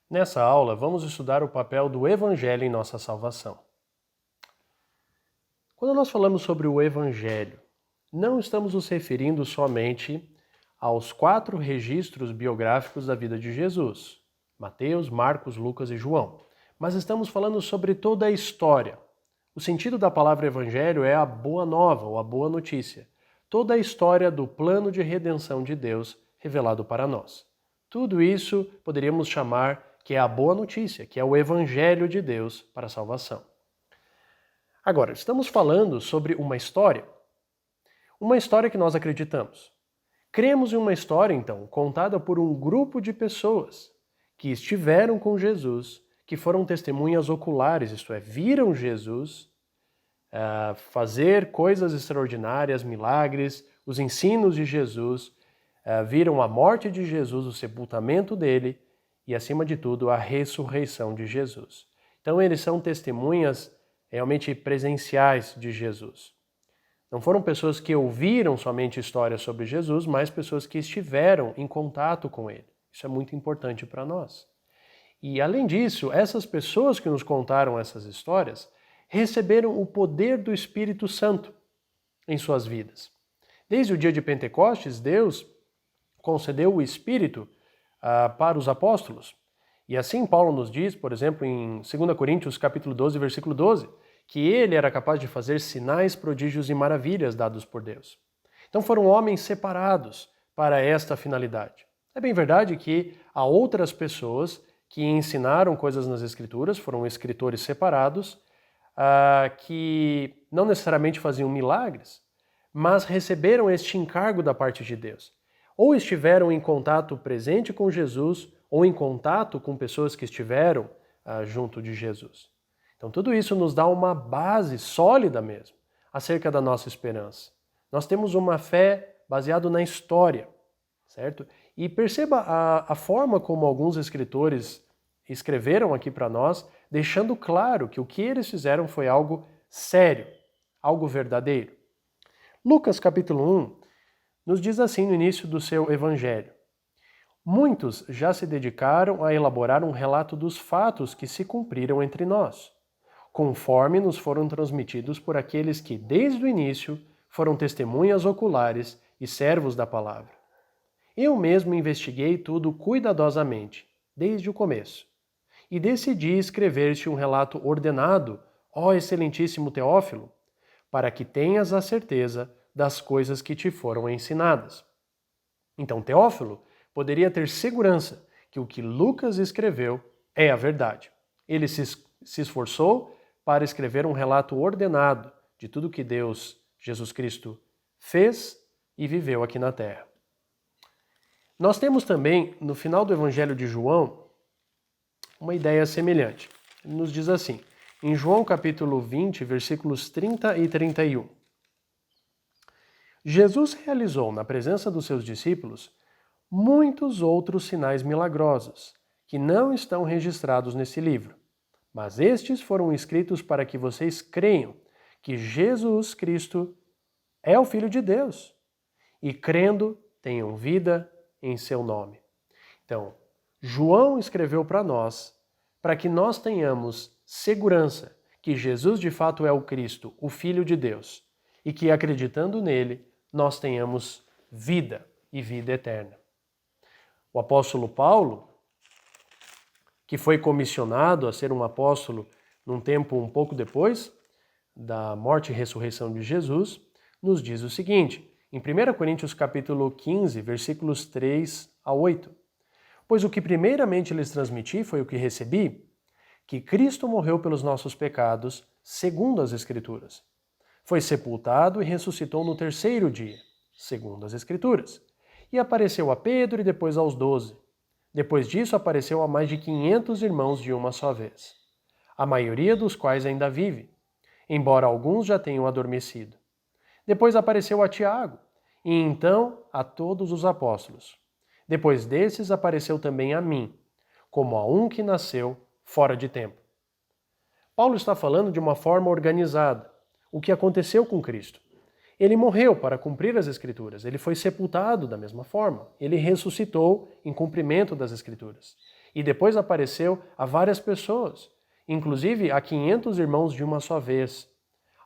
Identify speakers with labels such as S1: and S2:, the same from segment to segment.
S1: Nessa aula, vamos estudar o papel do Evangelho em nossa salvação. Quando nós falamos sobre o Evangelho, não estamos nos referindo somente aos 4 registros biográficos da vida de Jesus, Mateus, Marcos, Lucas e João, mas estamos falando sobre toda a história. O sentido da palavra Evangelho é a boa nova ou a boa notícia, toda a história do plano de redenção de Deus revelado para nós. Tudo isso poderíamos chamar que é a boa notícia, que é o Evangelho de Deus para a salvação. Agora, estamos falando sobre uma história que nós acreditamos. Cremos em uma história, então, contada por um grupo de pessoas que estiveram com Jesus, que foram testemunhas oculares, isto é, viram Jesus fazer coisas extraordinárias, milagres, os ensinos de Jesus, viram a morte de Jesus, o sepultamento dele, e, acima de tudo, a ressurreição de Jesus. Então, eles são testemunhas realmente presenciais de Jesus. Não foram pessoas que ouviram somente histórias sobre Jesus, mas pessoas que estiveram em contato com ele. Isso é muito importante para nós. E, além disso, essas pessoas que nos contaram essas histórias receberam o poder do Espírito Santo em suas vidas. Desde o dia de Pentecostes, Deus concedeu o Espírito para os apóstolos. E assim Paulo nos diz, por exemplo, em 2 Coríntios capítulo 12, versículo 12, que ele era capaz de fazer sinais, prodígios e maravilhas dados por Deus. Então foram homens separados para esta finalidade. É bem verdade que há outras pessoas que ensinaram coisas nas Escrituras, foram escritores separados, que não necessariamente faziam milagres, mas receberam este encargo da parte de Deus. Ou estiveram em contato presente com Jesus, ou em contato com pessoas que estiveram junto de Jesus. Então tudo isso nos dá uma base sólida mesmo acerca da nossa esperança. Nós temos uma fé baseada na história, certo? E perceba a forma como alguns escritores escreveram aqui para nós, deixando claro que o que eles fizeram foi algo sério, algo verdadeiro. Lucas capítulo 1 nos diz assim no início do seu evangelho: muitos já se dedicaram a elaborar um relato dos fatos que se cumpriram entre nós, conforme nos foram transmitidos por aqueles que, desde o início, foram testemunhas oculares e servos da palavra. Eu mesmo investiguei tudo cuidadosamente, desde o começo, e decidi escrever-te um relato ordenado, ó excelentíssimo Teófilo, para que tenhas a certeza das coisas que te foram ensinadas. Então, Teófilo poderia ter segurança que o que Lucas escreveu é a verdade. Ele se esforçou para escrever um relato ordenado de tudo que Deus, Jesus Cristo, fez e viveu aqui na Terra. Nós temos também, no final do Evangelho de João, uma ideia semelhante. Ele nos diz assim, em João capítulo 20, versículos 30 e 31. Jesus realizou na presença dos seus discípulos muitos outros sinais milagrosos, que não estão registrados nesse livro, mas estes foram escritos para que vocês creiam que Jesus Cristo é o Filho de Deus, e crendo tenham vida em seu nome. Então, João escreveu para nós, para que nós tenhamos segurança que Jesus de fato é o Cristo, o Filho de Deus, e que acreditando nele, nós tenhamos vida e vida eterna. O apóstolo Paulo, que foi comissionado a ser um apóstolo num tempo um pouco depois da morte e ressurreição de Jesus, nos diz o seguinte, em 1 Coríntios capítulo 15, versículos 3 a 8. Pois o que primeiramente lhes transmiti foi o que recebi, que Cristo morreu pelos nossos pecados, segundo as Escrituras. Foi sepultado e ressuscitou no terceiro dia, segundo as Escrituras. E apareceu a Pedro e depois aos 12. Depois disso apareceu a mais de 500 irmãos de uma só vez, a maioria dos quais ainda vive, embora alguns já tenham adormecido. Depois apareceu a Tiago, e então a todos os apóstolos. Depois desses apareceu também a mim, como a um que nasceu fora de tempo. Paulo está falando de uma forma organizada, o que aconteceu com Cristo. Ele morreu para cumprir as Escrituras, ele foi sepultado da mesma forma, ele ressuscitou em cumprimento das Escrituras. e depois apareceu a várias pessoas, inclusive a 500 irmãos de uma só vez.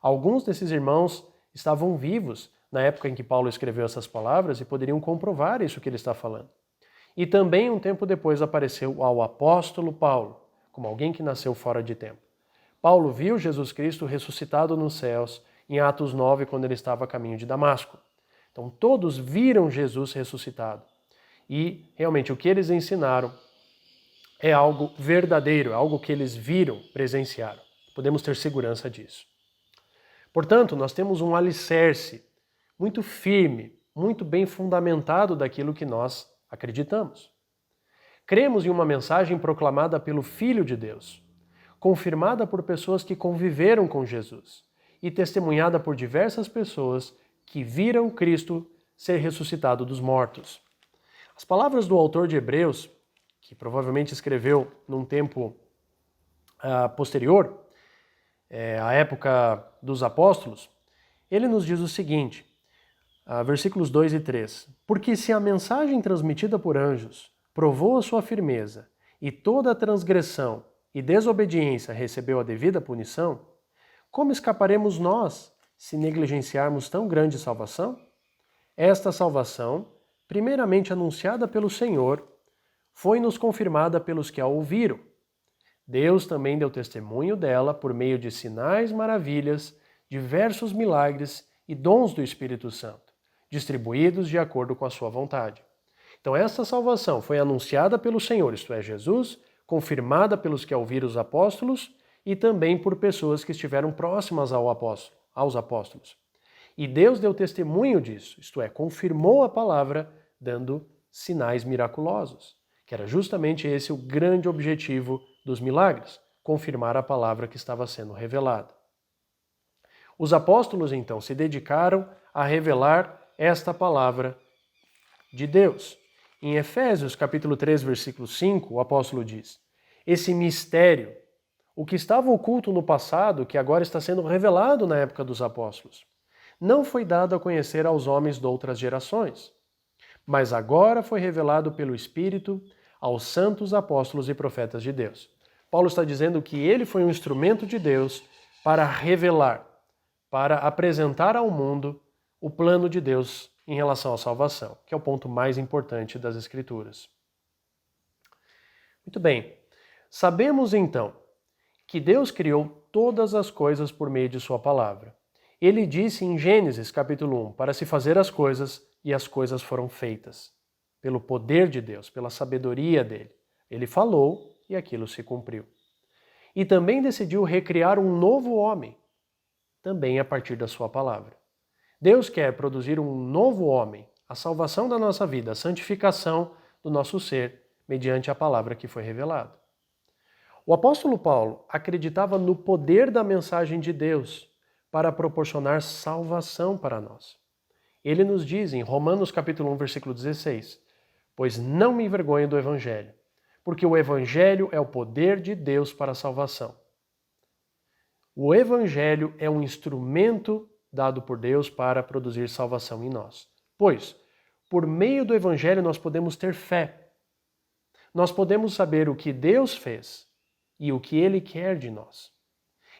S1: Alguns desses irmãos estavam vivos na época em que Paulo escreveu essas palavras e poderiam comprovar isso que ele está falando. E também um tempo depois apareceu ao apóstolo Paulo, como alguém que nasceu fora de tempo. Paulo viu Jesus Cristo ressuscitado nos céus em Atos 9, quando ele estava a caminho de Damasco. Então todos viram Jesus ressuscitado. E realmente o que eles ensinaram é algo verdadeiro, é algo que eles viram, presenciaram. Podemos ter segurança disso. Portanto, nós temos um alicerce muito firme, muito bem fundamentado daquilo que nós acreditamos. Cremos em uma mensagem proclamada pelo Filho de Deus, confirmada por pessoas que conviveram com Jesus e testemunhada por diversas pessoas que viram Cristo ser ressuscitado dos mortos. As palavras do autor de Hebreus, que provavelmente escreveu num tempo posterior, à época dos apóstolos, ele nos diz o seguinte, versículos 2 e 3. Porque se a mensagem transmitida por anjos provou a sua firmeza, e toda transgressão e desobediência recebeu a devida punição, como escaparemos nós se negligenciarmos tão grande salvação? Esta salvação, primeiramente anunciada pelo Senhor, foi-nos confirmada pelos que a ouviram. Deus também deu testemunho dela por meio de sinais, maravilhas, diversos milagres e dons do Espírito Santo, distribuídos de acordo com a sua vontade. Então esta salvação foi anunciada pelo Senhor, isto é, Jesus, confirmada pelos que ouviram os apóstolos e também por pessoas que estiveram próximas aos apóstolos. E Deus deu testemunho disso, isto é, confirmou a palavra dando sinais miraculosos, que era justamente esse o grande objetivo dos milagres, confirmar a palavra que estava sendo revelada. Os apóstolos então se dedicaram a revelar esta palavra de Deus. Em Efésios capítulo 3, versículo 5, o apóstolo diz: esse mistério, o que estava oculto no passado, que agora está sendo revelado na época dos apóstolos, não foi dado a conhecer aos homens de outras gerações, mas agora foi revelado pelo Espírito aos santos apóstolos e profetas de Deus. Paulo está dizendo que ele foi um instrumento de Deus para revelar, para apresentar ao mundo o plano de Deus em relação à salvação, que é o ponto mais importante das Escrituras. Muito bem, sabemos então que Deus criou todas as coisas por meio de sua palavra. Ele disse em Gênesis capítulo 1, para se fazer as coisas, e as coisas foram feitas, pelo poder de Deus, pela sabedoria dele. Ele falou e aquilo se cumpriu. E também decidiu recriar um novo homem, também a partir da sua palavra. Deus quer produzir um novo homem, a salvação da nossa vida, a santificação do nosso ser, mediante a palavra que foi revelada. O apóstolo Paulo acreditava no poder da mensagem de Deus para proporcionar salvação para nós. Ele nos diz em Romanos capítulo 1, versículo 16, pois não me envergonho do Evangelho, porque o Evangelho é o poder de Deus para a salvação. O Evangelho é um instrumento dado por Deus para produzir salvação em nós. Pois, por meio do Evangelho nós podemos ter fé. Nós podemos saber o que Deus fez e o que Ele quer de nós.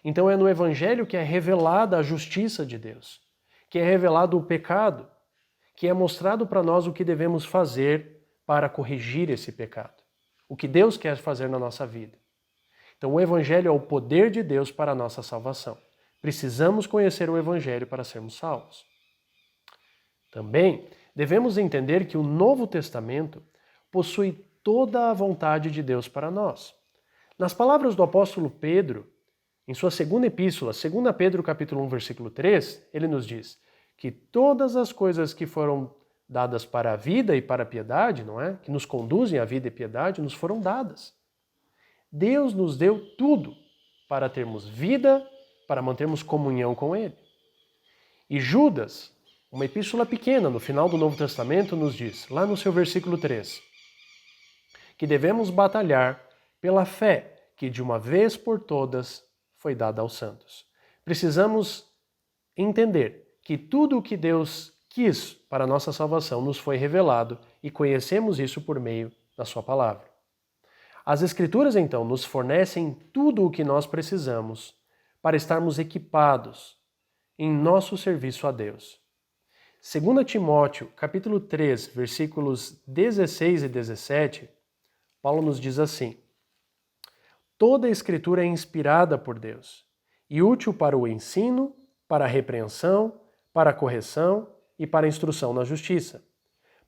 S1: Então é no Evangelho que é revelada a justiça de Deus, que é revelado o pecado, que é mostrado para nós o que devemos fazer para corrigir esse pecado, o que Deus quer fazer na nossa vida. Então o Evangelho é o poder de Deus para a nossa salvação. Precisamos conhecer o Evangelho para sermos salvos. Também devemos entender que o Novo Testamento possui toda a vontade de Deus para nós. Nas palavras do apóstolo Pedro, em sua segunda epístola, 2 Pedro capítulo 1, versículo 3, ele nos diz que todas as coisas que foram dadas para a vida e para a piedade, não é? Que nos conduzem à vida e piedade, nos foram dadas. Deus nos deu tudo para termos vida, para mantermos comunhão com Ele. E Judas, uma epístola pequena no final do Novo Testamento, nos diz, lá no seu versículo 3, que devemos batalhar pela fé que de uma vez por todas foi dada aos santos. Precisamos entender que tudo o que Deus quis para a nossa salvação nos foi revelado e conhecemos isso por meio da sua palavra. As Escrituras, então, nos fornecem tudo o que nós precisamos para estarmos equipados em nosso serviço a Deus. 2 Timóteo, capítulo 3, versículos 16 e 17, Paulo nos diz assim: toda a Escritura é inspirada por Deus e útil para o ensino, para a repreensão, para a correção e para a instrução na justiça,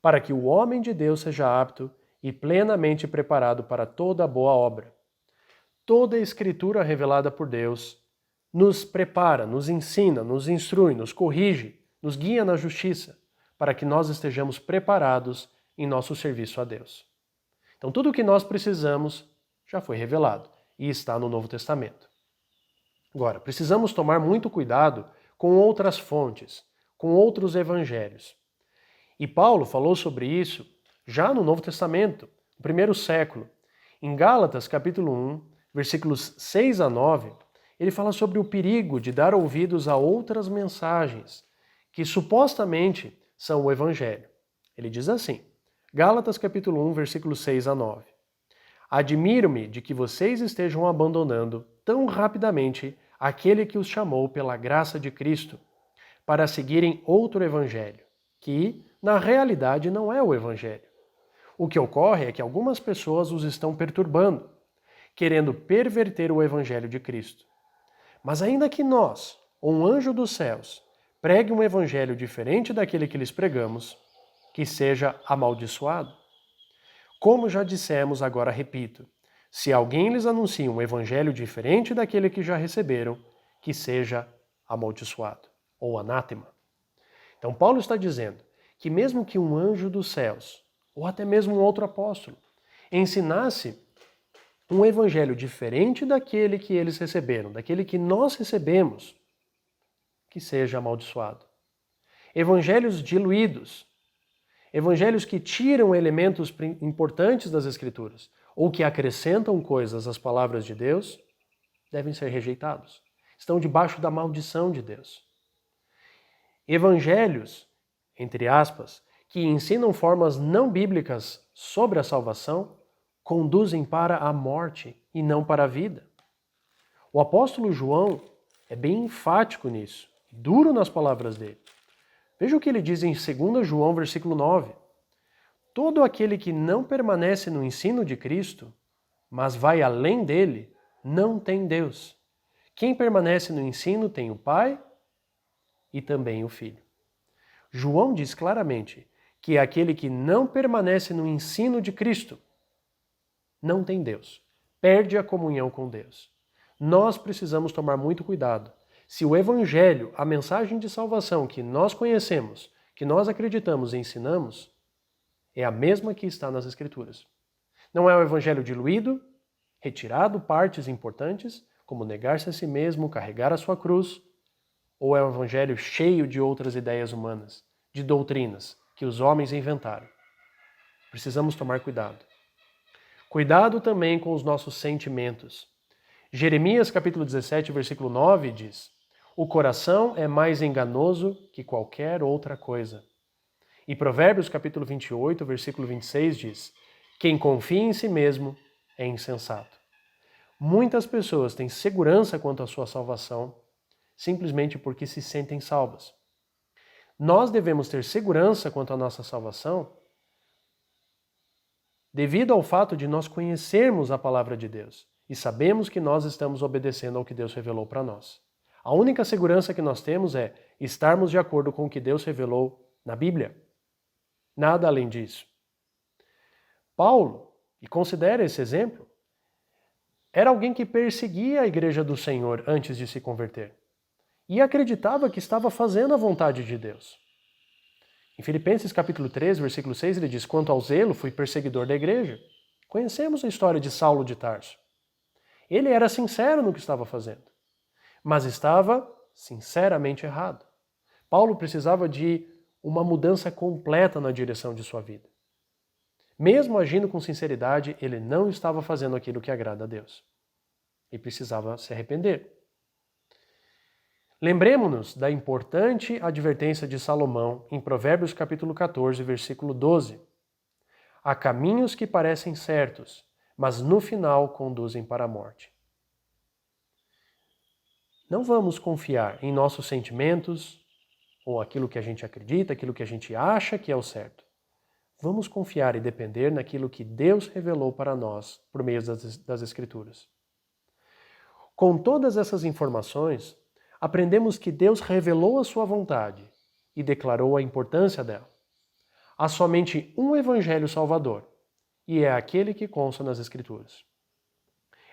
S1: para que o homem de Deus seja apto e plenamente preparado para toda boa obra. Toda a Escritura revelada por Deus nos prepara, nos ensina, nos instrui, nos corrige, nos guia na justiça, para que nós estejamos preparados em nosso serviço a Deus. Então, tudo o que nós precisamos já foi revelado e está no Novo Testamento. Agora, precisamos tomar muito cuidado com outras fontes, com outros evangelhos. E Paulo falou sobre isso já no Novo Testamento, no primeiro século. Em Gálatas, capítulo 1, versículos 6 a 9, ele fala sobre o perigo de dar ouvidos a outras mensagens que supostamente são o Evangelho. Ele diz assim, Gálatas, capítulo 1, versículos 6 a 9. Admiro-me de que vocês estejam abandonando tão rapidamente aquele que os chamou pela graça de Cristo, para seguirem outro evangelho, que, na realidade, não é o evangelho. O que ocorre é que algumas pessoas os estão perturbando, querendo perverter o evangelho de Cristo. Mas ainda que nós, ou um anjo dos céus, pregue um evangelho diferente daquele que lhes pregamos, que seja amaldiçoado. Como já dissemos, agora repito, se alguém lhes anuncia um evangelho diferente daquele que já receberam, que seja amaldiçoado, ou anátema. Então Paulo está dizendo que mesmo que um anjo dos céus, ou até mesmo um outro apóstolo, ensinasse um evangelho diferente daquele que eles receberam, daquele que nós recebemos, que seja amaldiçoado. Evangelhos diluídos, evangelhos que tiram elementos importantes das Escrituras ou que acrescentam coisas às palavras de Deus, devem ser rejeitados. Estão debaixo da maldição de Deus. Evangelhos, entre aspas, que ensinam formas não bíblicas sobre a salvação, conduzem para a morte e não para a vida. O apóstolo João é bem enfático nisso, duro nas palavras dele. Veja o que ele diz em 2 João, versículo 9. Todo aquele que não permanece no ensino de Cristo, mas vai além dele, não tem Deus. Quem permanece no ensino tem o Pai e também o Filho. João diz claramente que aquele que não permanece no ensino de Cristo não tem Deus, perde a comunhão com Deus. Nós precisamos tomar muito cuidado. Se o Evangelho, a mensagem de salvação que nós conhecemos, que nós acreditamos e ensinamos, é a mesma que está nas Escrituras. Não é o Evangelho diluído, retirado partes importantes, como negar-se a si mesmo, carregar a sua cruz, ou é um Evangelho cheio de outras ideias humanas, de doutrinas que os homens inventaram. Precisamos tomar cuidado. Cuidado também com os nossos sentimentos. Jeremias capítulo 17, versículo 9 diz: o coração é mais enganoso que qualquer outra coisa. E Provérbios capítulo 28, versículo 26 diz: quem confia em si mesmo é insensato. Muitas pessoas têm segurança quanto à sua salvação simplesmente porque se sentem salvas. Nós devemos ter segurança quanto à nossa salvação devido ao fato de nós conhecermos a palavra de Deus e sabemos que nós estamos obedecendo ao que Deus revelou para nós. A única segurança que nós temos é estarmos de acordo com o que Deus revelou na Bíblia. Nada além disso. Paulo, e considera esse exemplo, era alguém que perseguia a igreja do Senhor antes de se converter e acreditava que estava fazendo a vontade de Deus. Em Filipenses capítulo 3, versículo 6, ele diz: quanto ao zelo, fui perseguidor da igreja. Conhecemos a história de Saulo de Tarso. Ele era sincero no que estava fazendo, mas estava sinceramente errado. Paulo precisava de uma mudança completa na direção de sua vida. Mesmo agindo com sinceridade, ele não estava fazendo aquilo que agrada a Deus. E precisava se arrepender. Lembremos-nos da importante advertência de Salomão em Provérbios capítulo 14, versículo 12. Há caminhos que parecem certos, mas no final conduzem para a morte. Não vamos confiar em nossos sentimentos, ou aquilo que a gente acredita, aquilo que a gente acha que é o certo. Vamos confiar e depender naquilo que Deus revelou para nós por meio das Escrituras. Com todas essas informações, aprendemos que Deus revelou a sua vontade e declarou a importância dela. Há somente um Evangelho Salvador, e é aquele que consta nas Escrituras.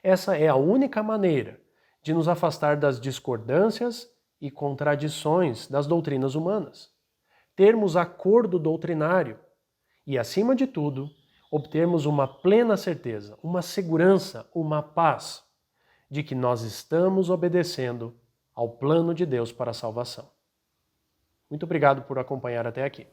S1: Essa é a única maneira de nos afastar das discordâncias e contradições das doutrinas humanas, termos acordo doutrinário e, acima de tudo, obtermos uma plena certeza, uma segurança, uma paz de que nós estamos obedecendo ao plano de Deus para a salvação. Muito obrigado por acompanhar até aqui.